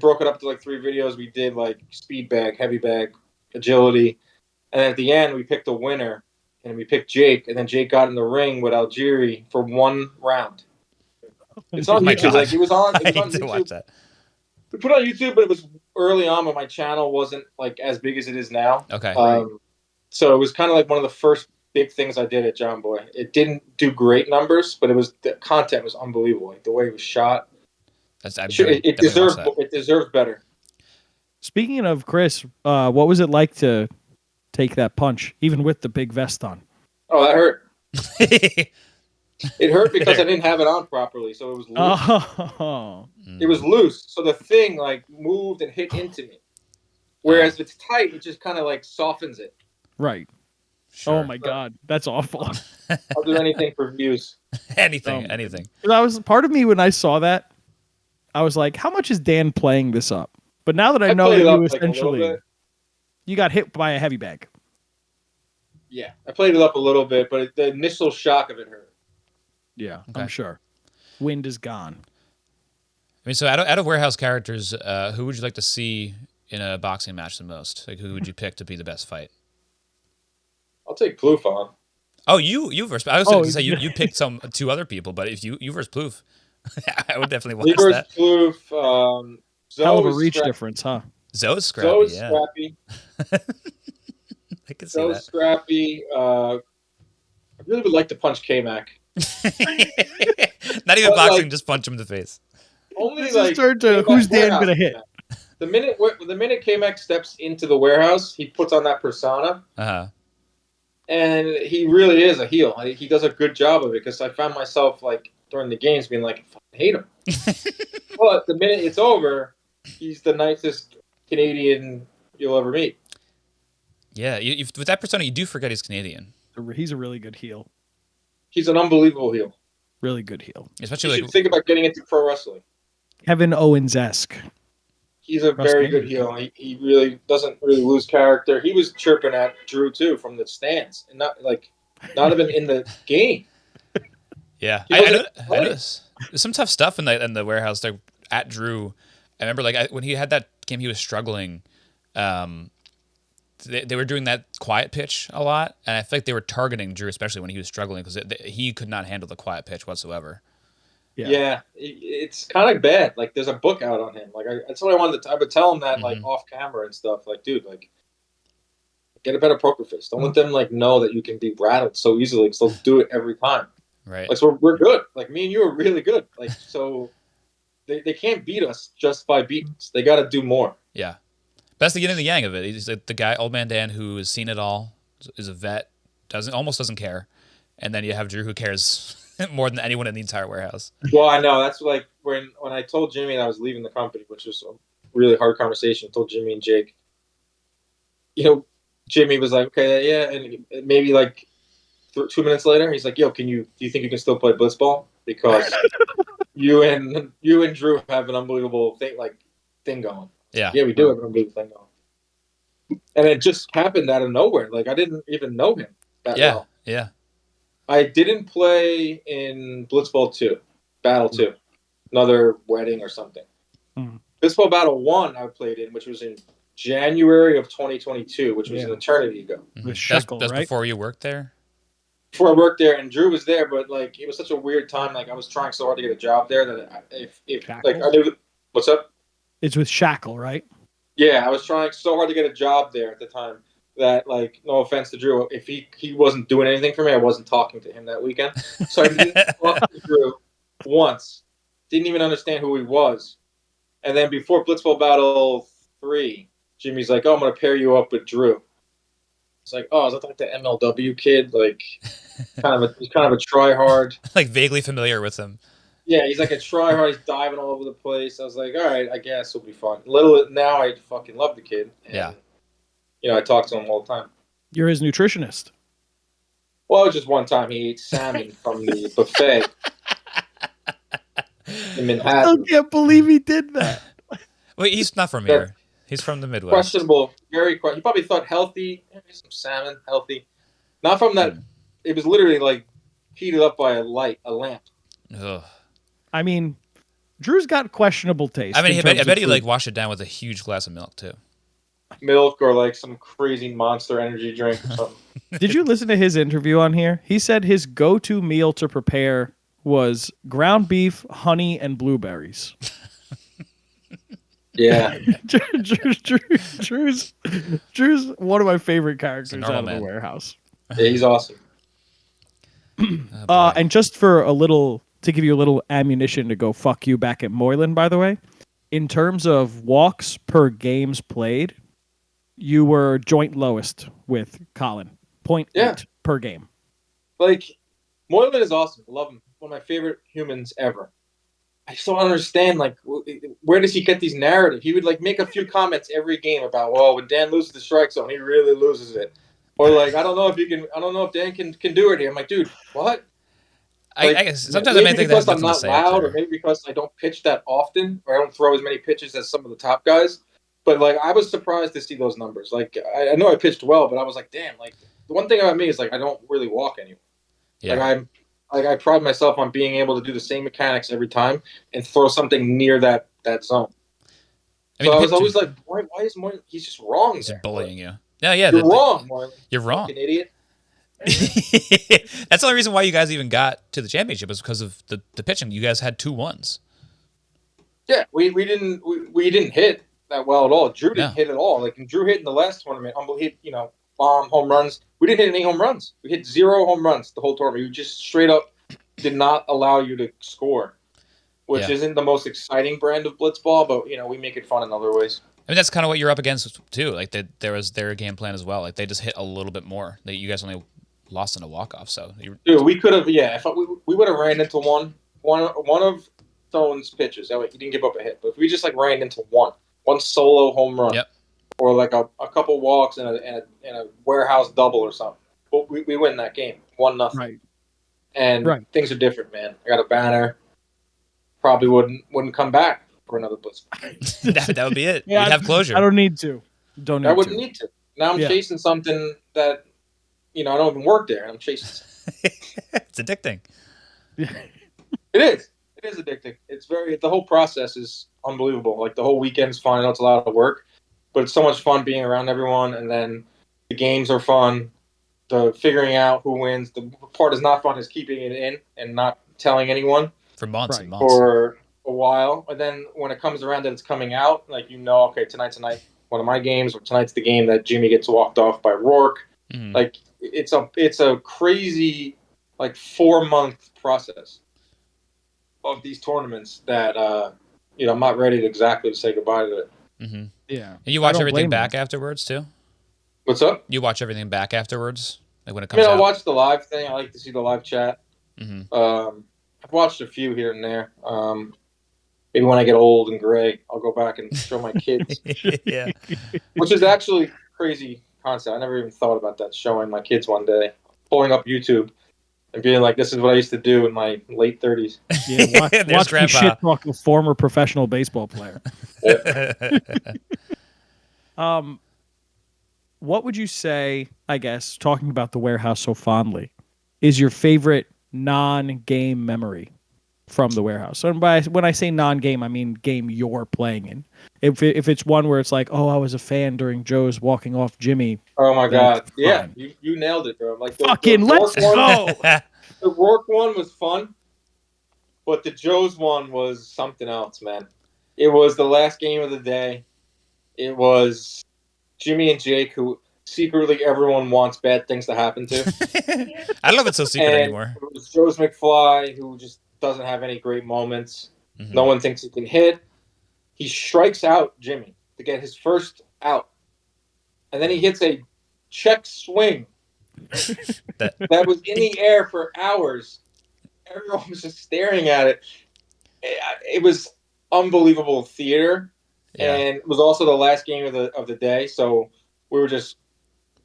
broke it up to like 3 videos. We did like speed bag, heavy bag, agility. And at the end, we picked a winner, and we picked Jake. And then Jake got in the ring with Algieri for 1 round. It's on YouTube. Like it was on YouTube. Watch that. We put it on YouTube, but it was early on when my channel wasn't like as big as it is now. Okay. So it was kind of like one of the first big things I did at John Boy. It didn't do great numbers, but the content was unbelievable. Like the way it was shot. It deserved better. Speaking of Chris, what was it like to take that punch, even with the big vest on? Oh, that hurt. It hurt because I didn't have it on properly, so it was loose. Oh. It was loose, so the thing like moved and hit into me. Whereas if it's tight, it just kind of like softens it. Right. Sure. Oh my God, that's awful. I'll do anything for views. anything. I was part of me when I saw that, I was like, how much is Dan playing this up? But now that I know that you essentially you got hit by a heavy bag. Yeah, I played it up a little bit, but the initial shock of it hurt. Yeah, okay. I'm sure. Wind is gone. I mean, so out of warehouse characters, who would you like to see in a boxing match the most? Like, who would you pick to be the best fight? I'll take Plouffe on. Oh, you versus. I was going to say you picked 2 other people, but if you versus Plouffe, I would definitely watch that. Plouffe, hell of a reach difference, huh? Zoe's scrappy. Scrappy. I can see that. Scrappy. I really would like to punch K-Mac. Not even boxing, just punch him in the face. Only this is turned to who's Dan gonna hit. The minute K-Mac steps into the warehouse, he puts on that persona. And he really is a heel. He does a good job of it because I found myself like during the games being like, I hate him. But the minute it's over, he's the nicest Canadian you'll ever meet. Yeah, with that persona, you do forget he's Canadian. He's a really good heel. He's an unbelievable heel. Really good heel. Especially You should think about getting into pro wrestling. Kevin Owens-esque. He's a very good heel. He really doesn't really lose character. He was chirping at Drew too from the stands, and not even in the game. Yeah, I know. There's some tough stuff in the warehouse there at Drew. I remember when he had that game, he was struggling. They were doing that quiet pitch a lot, and I feel like they were targeting Drew, especially when he was struggling, because he could not handle the quiet pitch whatsoever. Yeah, it's kind of bad. Like, there's a book out on him. Like, that's what I wanted to. I would tell him that like off camera and stuff. Like, dude, like, get a better poker face. Don't let them know that you can be rattled so easily, because they'll do it every time. Right. Like, so we're good. Like, me and you are really good. Like, so they can't beat us just by beating us. They got to do more. Yeah. That's the yin and the yang of it. He's the guy, Old Man Dan, who has seen it all, is a vet, almost doesn't care, and then you have Drew, who cares more than anyone in the entire warehouse. Well, I know. That's like when I told Jimmy that I was leaving the company, which was a really hard conversation. I told Jimmy and Jake. Jimmy was like, okay, yeah, and maybe 2 minutes later, he's like, yo, do you think you can still play blitzball? Because you and Drew have an unbelievable thing going. Yeah. Yeah, we do have an unbelievable thing going. And it just happened out of nowhere. Like, I didn't even know him that well. Yeah. I didn't play in Blitzball 2, Battle 2, another wedding or something. Blitzball Battle 1 I played in, which was in January of 2022, which was an eternity ago. With Shekel, that's right? before you worked there? Before I worked there, and Drew was there, but it was such a weird time. Like, I was trying so hard to get a job there that I knew. What's up? It's with Shackle, right? Yeah, I was trying so hard to get a job there at the time that, no offense to Drew, if he wasn't doing anything for me, I wasn't talking to him that weekend. So I didn't talk to Drew once. Didn't even understand who he was. And then before Blitzball Battle 3, Jimmy's like, oh, I'm going to pair you up with Drew. It's like, oh, is that like the MLW kid? He's kind of a try-hard. Vaguely familiar with him. Yeah, he's like a try-hard. He's diving all over the place. I was like, all right, I guess it'll be fun. Now I fucking love the kid. And, I talk to him all the time. You're his nutritionist. Well, just one time he ate salmon from the buffet in Manhattan. I still can't believe he did that. Wait, he's not from here. He's from the Midwest. Questionable. Very questionable. He probably thought healthy. Some salmon, healthy. Not from that. It was literally heated up by a lamp. Ugh. I mean, Drew's got questionable taste. I mean, I bet he washed it down with a huge glass of milk too. Milk or some crazy Monster energy drink or something. Did you listen to his interview on here? He said his go-to meal to prepare was ground beef, honey, and blueberries. Yeah. Drew's one of my favorite characters out of the warehouse. Yeah, he's awesome. And just to give you a little ammunition to go fuck you back at Moylan, by the way, in terms of walks per games played, you were joint lowest with Colin. 0.8 per game. Moylan is awesome. I love him. One of my favorite humans ever. I just don't understand, where does he get these narratives? He would, make a few comments every game about, well, when Dan loses the strike zone, he really loses it. Or, I don't know if Dan can do it here. I'm like, dude, what? I guess sometimes I may think that's I'm not loud, or maybe because I don't pitch that often, or I don't throw as many pitches as some of the top guys. But I was surprised to see those numbers. I know I pitched well, but I was like, damn. The one thing about me is I don't really walk anymore. Yeah. I pride myself on being able to do the same mechanics every time and throw something near that zone. I mean, so I was always like, why is Moylan? He's just wrong. He's there, bullying you. Yeah. You're wrong, Moylan. You're wrong. Fucking idiot. That's the only reason why you guys even got to the championship was because of the pitching. You guys had 2-1s. Yeah, we didn't hit that well at all. Drew didn't hit at all. Drew hit in the last tournament, bomb home runs. We didn't hit any home runs. We hit 0 home runs the whole tournament. We just straight up did not allow you to score, which isn't the most exciting brand of blitzball, but we make it fun in other ways. I mean, that's kind of what you're up against too. There was their game plan as well. They just hit a little bit more. You guys only lost in a walk-off. So dude, we could have. Yeah, if we would have ran into one of Stone's pitches. That way he didn't give up a hit. But if we just like ran into one solo home run, Yep. or like a couple walks and a warehouse double or something, but we win that game 1-0. Right. And Right. things are different, man. I got a banner. Probably wouldn't come back for another blitz. that would be it. Yeah, You'd have closure. I don't need to. Don't need I wouldn't to. need to. Now I'm Yeah. chasing something that, I don't even work there. I'm chasing. It's addicting. It is. It is addicting. The whole process is unbelievable. Like the whole weekend's fun. I know it's a lot of work, but it's so much fun being around everyone. And then the games are fun. The figuring out who wins. The part is not fun is keeping it in and not telling anyone For months Right. and months. for a while. And then when it comes around that it's coming out, like okay, tonight's one of my games, or tonight's the game that Jimmy gets walked off by Rourke. Mhm. Like it's a crazy 4-month process of these tournaments that I'm not ready to exactly say goodbye to it. Mm-hmm. Yeah. And you I watch don't everything blame back you. afterwards too? What's up? You watch everything back afterwards? Like when it I comes mean, I out? watch the live thing. I like to see the live chat. Mm-hmm. I've watched a few here and there. Maybe when I get old and gray, I'll go back and show my kids, Yeah. which is actually crazy concept. I never even thought about that, showing my kids one day, pulling up YouTube and being like, this is what I used to do in my late 30s. Yeah. Watch There's me Grandpa. shit talk a former professional baseball player. What would you say, I guess, talking about the warehouse so fondly, is your favorite non-game memory from the warehouse? So when I say non-game, I mean game you're playing in. If it's one where it's like, oh, I was a fan during Joe's walking off Jimmy. Oh my God. That's Yeah, fun. you nailed it, bro. Like Fucking let's go. The Rourke one was fun, but the Joe's one was something else, man. It was the last game of the day. It was Jimmy and Jake, who secretly everyone wants bad things to happen to. I don't know if it's so secret And anymore. it was Joe's McFly, who just doesn't have any great moments. Mhm. No one thinks he can hit. He strikes out Jimmy to get his first out. And then he hits a check swing That that was in the air for hours. Everyone was just staring at it. It was unbelievable theater, Yeah. and it was also the last game of the day. So we were just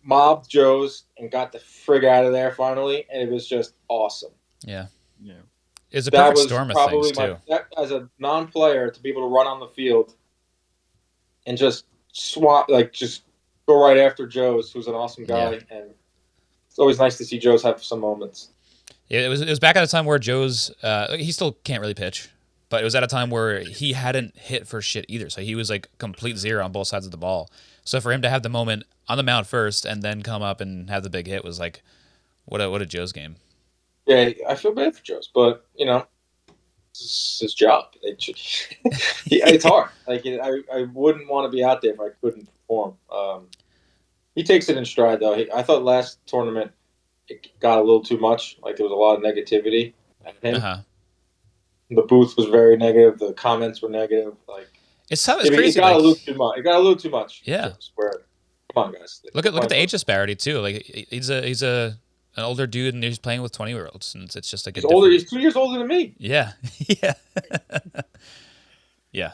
mobbed Joe's and got the frig out of there finally, and it was just awesome. Yeah. Yeah. It's a That perfect was storm of probably things too. as a non-player to be able to run on the field and just swap, just go right after Joe's, who's an awesome guy, and it's always nice to see Joe's have some moments. Yeah, it was back at a time where Joe's he still can't really pitch, but it was at a time where he hadn't hit for shit either. So he was like complete zero on both sides of the ball. So for him to have the moment on the mound first and then come up and have the big hit was like what a Joe's game. Yeah, I feel bad for Joe's, but it's his job. It's hard. I wouldn't want to be out there if I couldn't perform. He takes it in stride, though. I thought last tournament it got a little too much. Like there was a lot of negativity at him. Uh-huh. The booth was very negative. The comments were negative. It's crazy. It got a little too much. It got a little too much. Yeah. Come on, guys. Look at the age disparity too. Like he's an older dude and he's playing with 20-year-olds, and it's just like He's older. He's 2 years older than me. Yeah. Yeah. Yeah.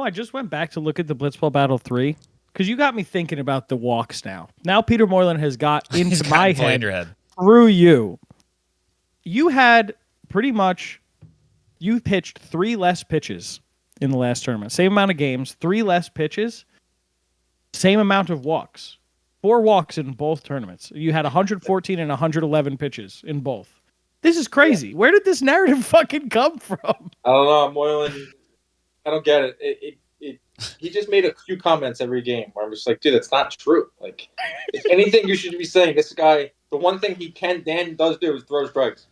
I just went back to look at the Blitzball Battle 3 because you got me thinking about the walks now. Now Peter Moylan has got into my head, your head through you. You had pretty much, you pitched 3 less pitches in the last tournament. Same amount of games, 3 less pitches, same amount of walks. 4 walks in both tournaments. You had 114 and 111 pitches in both. This is crazy. Where did this narrative fucking come from? I don't know, Moylan. I don't get it. He just made a few comments every game where I'm just like, dude, that's not true. Like, if anything, you should be saying this guy. The one thing Dan does do is throw strikes.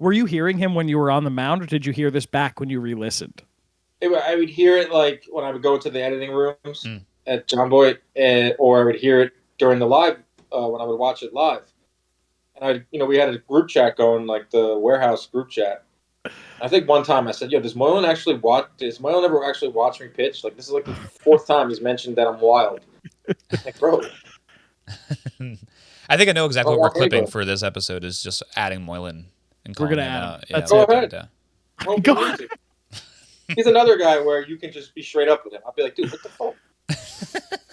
Were you hearing him when you were on the mound, or did you hear this back when you re-listened? I would hear it like when I would go to the editing rooms at John Boy, or I would hear it during the live when I would watch it live. And we had a group chat going, like the warehouse group chat. I think one time I said, "Yo, does Moylan ever actually watch me pitch? Like this is like the 4th time he's mentioned that I'm wild." Like, bro. I think I know exactly what we're clipping anybody. for this episode is just adding Moylan and We're calling gonna him add out. him. That's Go it. ahead. Go ahead. He's another guy where you can just be straight up with him. I'll be like, dude, what the fuck?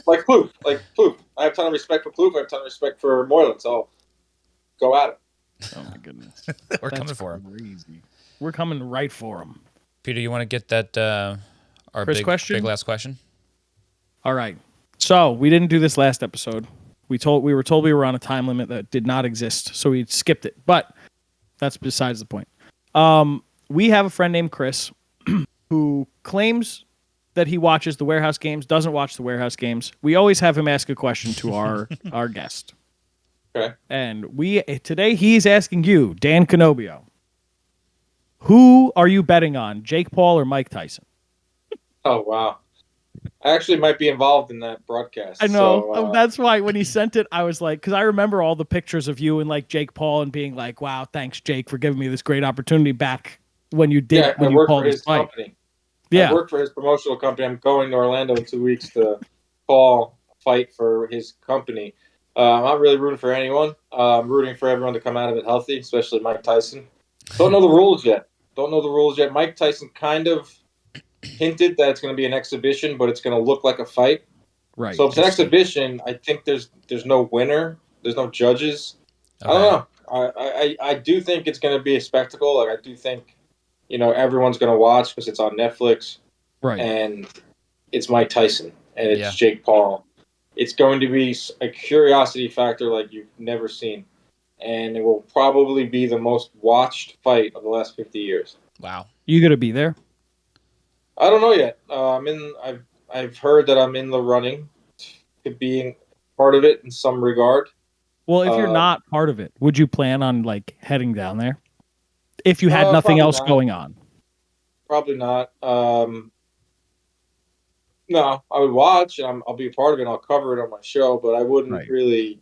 Like Plouffe. I have a ton of respect for Plouffe. I have a ton of respect for Moylan. So go at him. Oh my goodness. We're coming for him. Crazy. We're coming right for him. Peter, you want to get that our Chris big question? last question? All right. So we didn't do this last episode. We were told we were on a time limit that did not exist, so we skipped it. But that's besides the point. We have a friend named Chris who claims that he watches the Warehouse games, doesn't watch the Warehouse games. We always have him ask a question to our guest. Okay. And today he's asking you, Dan Canobbio, who are you betting on, Jake Paul or Mike Tyson? Oh, wow. I actually might be involved in that broadcast. I know. So, That's why when he sent it, I was like, because I remember all the pictures of you and like Jake Paul and being like, wow, thanks, Jake, for giving me this great opportunity back when you did. yeah, when I you work called for this his fight. company. Yeah. I work for his promotional company. I'm going to Orlando in 2 weeks to call a fight for his company. I'm not really rooting for anyone. I'm rooting for everyone to come out of it healthy, especially Mike Tyson. Don't know the rules yet. Mike Tyson kind of hinted that it's going to be an exhibition, but it's going to look like a fight. Right. So if it's an exhibition, I think there's no winner. There's no judges. Okay. I don't know. I do think it's going to be a spectacle. Like I do think, everyone's going to watch because it's on Netflix. Right. And it's Mike Tyson and it's Yeah. Jake Paul. It's going to be a curiosity factor like you've never seen. And it will probably be the most watched fight of the last 50 years. Wow. You gonna be there? I don't know yet. I've heard that I'm in the running to being part of it in some regard. Well, if you're not part of it, would you plan on like heading down there if you had nothing else going on? Probably not. No, I would watch and I'll be a part of it. And I'll cover it on my show, but I wouldn't really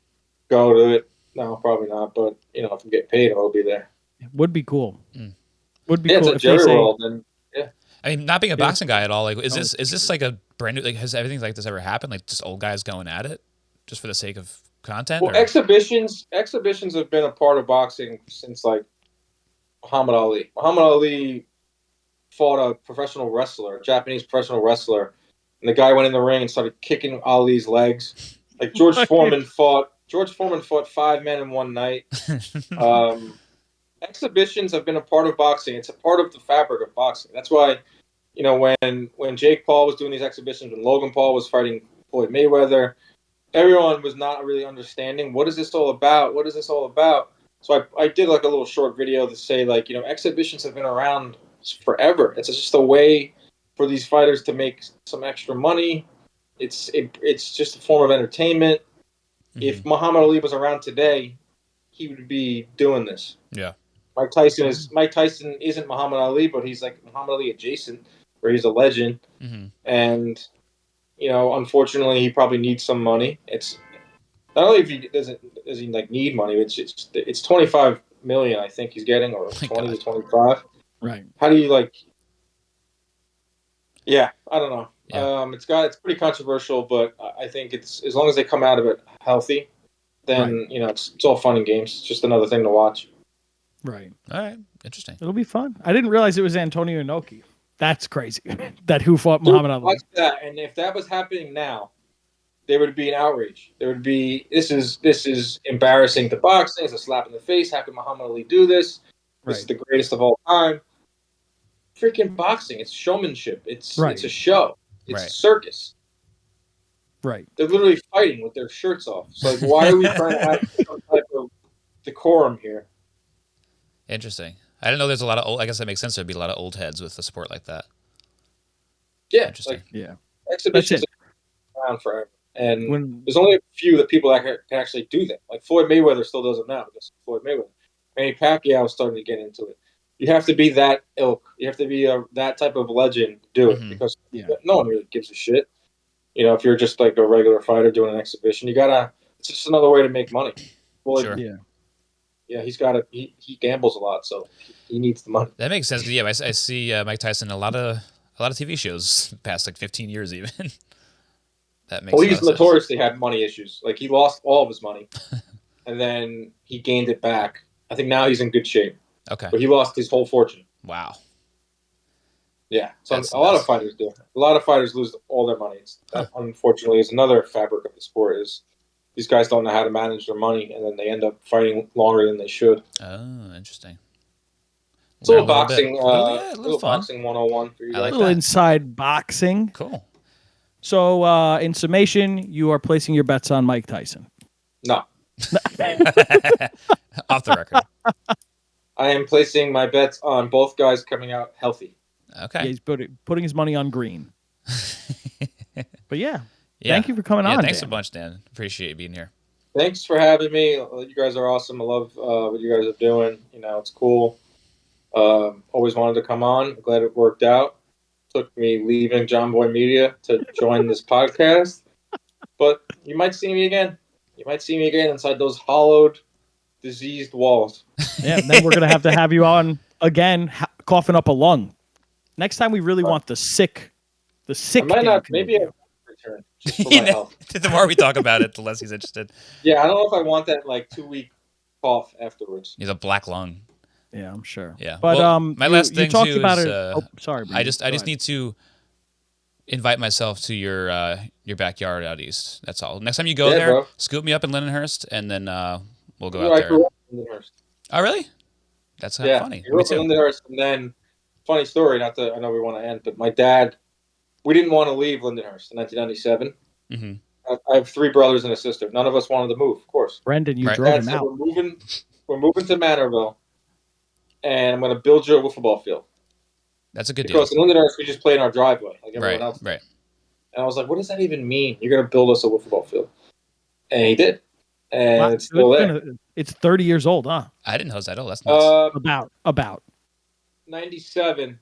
go to it. No, probably not. But if I'm getting paid, I'll be there. It would be cool. Mm. Would be Yeah, cool it's a if they Jerry say, World, and yeah. I mean, not being a boxing guy at all, like, is this like a brand new? Like, has anything like this ever happened? Like, just old guys going at it, just for the sake of content? Well, or? exhibitions have been a part of boxing since like Muhammad Ali. Muhammad Ali fought a professional wrestler, a Japanese professional wrestler, and the guy went in the ring and started kicking Ali's legs. Like George Foreman fought 5 men in one night. Exhibitions have been a part of boxing. It's a part of the fabric of boxing. That's why, when Jake Paul was doing these exhibitions, when Logan Paul was fighting Floyd Mayweather, everyone was not really understanding what is this all about. What is this all about? So I did like a little short video to say like exhibitions have been around forever. It's just a way for these fighters to make some extra money. It's just a form of entertainment. Mm-hmm. If Muhammad Ali was around today, he would be doing this. Yeah. Mike Tyson isn't Muhammad Ali, but he's like Muhammad Ali adjacent, where he's a legend. Mm-hmm. And unfortunately, he probably needs some money. It's not only if he does he like need money. It's 25 million, I think he's getting, or 20 to 25. Right. How do you like? Yeah, I don't know. Yeah. It's pretty controversial, but I think it's as long as they come out of it healthy, then it's all fun and games. It's just another thing to watch. Right. All right. Interesting. It'll be fun. I didn't realize it was Antonio Inoki. That's crazy. That who fought Muhammad Ali. Watch that, and if that was happening now, there would be an outrage. There would be this is embarrassing to boxing. It's a slap in the face. How can Muhammad Ali do this? This is the greatest of all time. Freaking boxing! It's showmanship. It's a show. It's a circus. Right. They're literally fighting with their shirts off. So like, why are we trying to have some type of decorum here? Interesting. I didn't know there's a lot of old. I guess that makes sense. There'd be a lot of old heads with a sport like that. Yeah. Interesting. Exhibitions are around forever. And there's only a few that people that can actually do that. Like Floyd Mayweather still does it now because Floyd Mayweather. Manny Pacquiao is starting to get into it. You have to be that ilk. You have to be that type of legend to do it because no one really gives a shit. If you're just like a regular fighter doing an exhibition, it's just another way to make money. Floyd, sure. Yeah, he gambles a lot, so he needs the money. That makes sense. Yeah, I see Mike Tyson in a lot of TV shows past like 15 years even. That makes. Well, he's notoriously had money issues. Like he lost all of his money, and then he gained it back. I think now he's in good shape. Okay. But he lost his whole fortune. Wow. Yeah, so That's a lot of nuts. fighters do. A lot of fighters lose all their money. That unfortunately is another fabric of the sport. Is these guys don't know how to manage their money, and then they end up fighting longer than they should. Oh, interesting. It's a Learn a little little bit. boxing, Yeah, a little fun. 101 for you I A like guys. little that. inside boxing. Cool. So, in summation, you are placing your bets on Mike Tyson. No, Off the record. I am placing my bets on both guys coming out healthy. Yeah, Okay. he's putting his money on green. But yeah, Yeah. thank you for coming on. Thanks Dan. a bunch, Dan. Appreciate you being here. Thanks for having me. You guys are awesome. I love what you guys are doing. You know, it's cool. Always wanted to come on. I'm glad it worked out. Took me leaving John Boy Media to join this podcast. But you might see me again. You might see me again inside those hollowed, diseased walls. Yeah, then we're gonna have you on again, coughing up a lung. Next time, we really want the sick I might Dan not. Maybe I Canobbio. will return just for my health. The more we talk about it, the less he's interested. Yeah, I don't know if I want that like 2 week cough afterwards. He's a black lung. Yeah, I'm sure. Yeah. But Well, my last you thing talked too about is it. Oh, sorry. I Brandon. just Go ahead. need to invite myself to your backyard out east. That's all. Next time you go Yeah, there, bro. scoop me up in Lindenhurst, and then we'll go You know, out I there. grew up in Lindenhurst. Oh, really? That's kind of Yeah, funny. I grew Me up in too. Lindenhurst, and then funny story. Not to, I know we want to end, but my dad, we didn't want to leave Lindenhurst in 1997. Mm-hmm. I have 3 brothers and a sister. None of us wanted to move, of course. Brendan, you Right. drove Dad him said, out. we're moving to Manorville, and I'm going to build you a wiffle ball field. That's a good deal. Because in Lindenhurst, we just play in our driveway like everyone Right. else. Right. And I was like, what does that even mean? You're going to build us a wiffle ball field. And he did. And Wow, it's still there. It's 30 years old, huh? I didn't know that. Oh, that's nuts. About. 97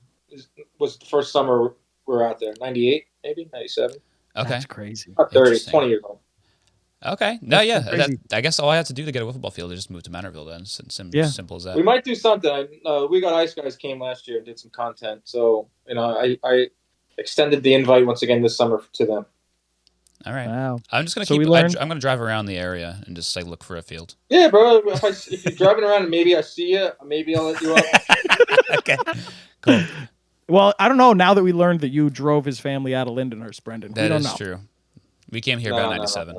was the first summer we were out there. 98, maybe? 97? Okay. That's crazy. Not 30, Interesting. 20 years old. Okay. No, That's yeah. so crazy. I guess all I have to do to get a wiffle ball field is just move to Manorville then. Yeah. Simple as that. We might do something. We Got Ice Guys came last year and did some content. So, I extended the invite once again this summer to them. All right. Wow. I'm just gonna So keep. we learned- I'm gonna drive around the area and just look for a field. Yeah, bro. If you're driving around and maybe I see you, maybe I'll let you up. Okay. Cool. Well, I don't know. Now that we learned that you drove his family out of Lindenhurst, Brendan, we That don't is know. true. We came here about 97.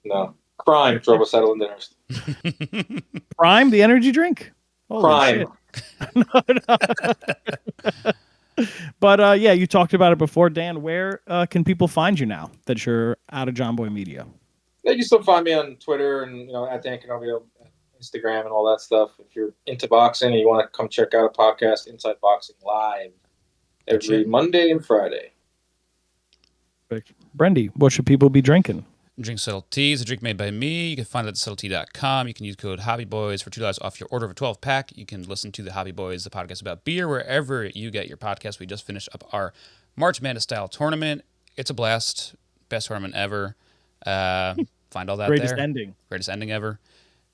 No. Crime drove us out of Lindenhurst. Prime, the energy drink. Holy Crime. shit. But yeah, you talked about it before, Dan. Where can people find you now that you're out of John Boy Media? Yeah, you can still find me on Twitter and at Dan Canobbio, Instagram, and all that stuff. If you're into boxing and you want to come check out a podcast, Inside Boxing Live, every Monday and Friday. Perfect. Brendy, what should people be drinking? Drink Subtle Tea is a drink made by me. You can find it at subtletea.com. You can use code HobbyBoys for $2 off your order of a 12-pack. You can listen to the Hobby Boys, the podcast about beer, wherever you get your podcast. We just finished up our March Madness-style tournament. It's a blast. Best tournament ever. Find all that Greatest there. ending. Greatest ending ever.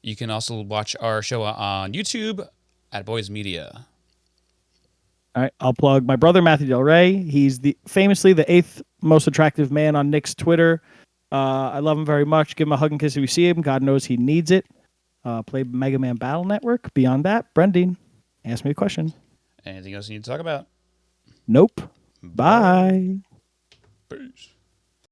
You can also watch our show on YouTube at Boys Media. All right, I'll plug my brother Matthew Del Rey. He's famously the 8th most attractive man on Nick's Twitter. I love him very much. Give him a hug and kiss if you see him. God knows he needs it. Play Mega Man Battle Network. Beyond that, Brendan, ask me a question. Anything else you need to talk about? Nope. Bye. Peace.